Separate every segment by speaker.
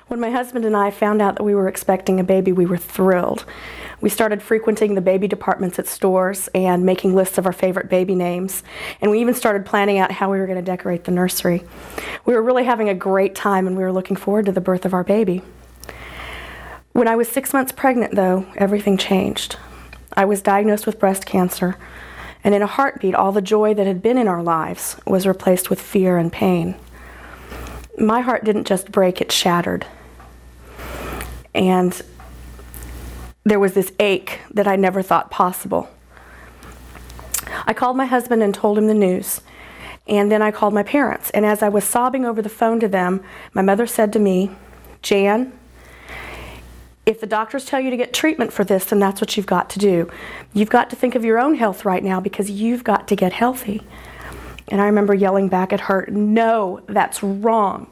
Speaker 1: When my husband and I found out that we were expecting a baby, we were thrilled. We started frequenting the baby departments at stores and making lists of our favorite baby names. And we even started planning out how we were going to decorate the nursery. We were really having a great time, and we were looking forward to the birth of our baby. When I was 6 months pregnant, though, everything changed. I was diagnosed with breast cancer, and in a heartbeat, all the joy that had been in our lives was replaced with fear and pain. My heart didn't just break, it shattered. And there was this ache that I never thought possible. I called my husband and told him the news. And then I called my parents. And as I was sobbing over the phone to them, my mother said to me, "Jan, if the doctors tell you to get treatment for this, then that's what you've got to do. You've got to think of your own health right now because you've got to get healthy." And I remember yelling back at her, "No, that's wrong.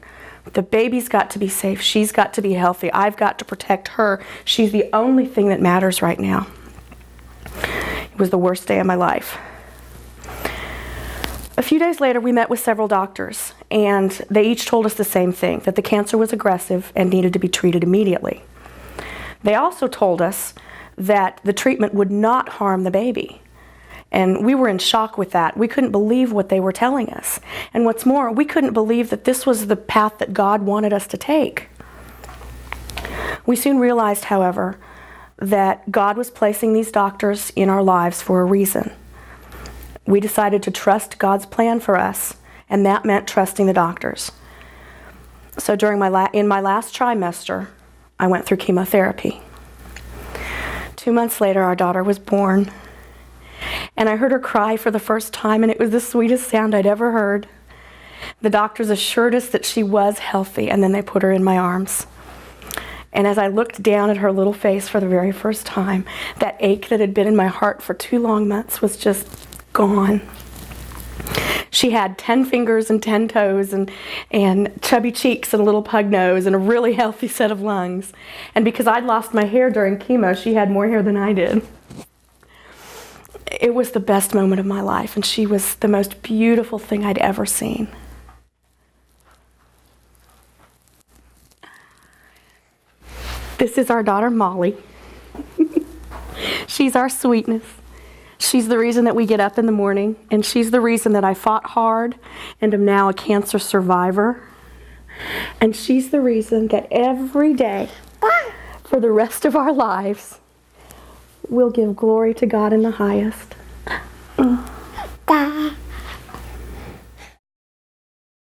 Speaker 1: The baby's got to be safe. She's got to be healthy. I've got to protect her. She's the only thing that matters right now." It was the worst day of my life. A few days later, we met with several doctors, and they each told us the same thing, that the cancer was aggressive and needed to be treated immediately. They also told us that the treatment would not harm the baby. And we were in shock with that. We couldn't believe what they were telling us. And what's more, we couldn't believe that this was the path that God wanted us to take. We soon realized, however, that God was placing these doctors in our lives for a reason. We decided to trust God's plan for us, and that meant trusting the doctors. So in my last trimester, I went through chemotherapy. 2 months later, our daughter was born. And I heard her cry for the first time, and it was the sweetest sound I'd ever heard. The doctors assured us that she was healthy, and then they put her in my arms. And as I looked down at her little face for the very first time, that ache that had been in my heart for 2 long months was just gone. She had 10 fingers and 10 toes and chubby cheeks and a little pug nose and a really healthy set of lungs. And because I'd lost my hair during chemo, she had more hair than I did. It was the best moment of my life, and she was the most beautiful thing I'd ever seen. This is our daughter, Molly. She's our sweetness. She's the reason that we get up in the morning, and she's the reason that I fought hard and am now a cancer survivor. And she's the reason that every day, for the rest of our lives, we'll give glory to God in the highest.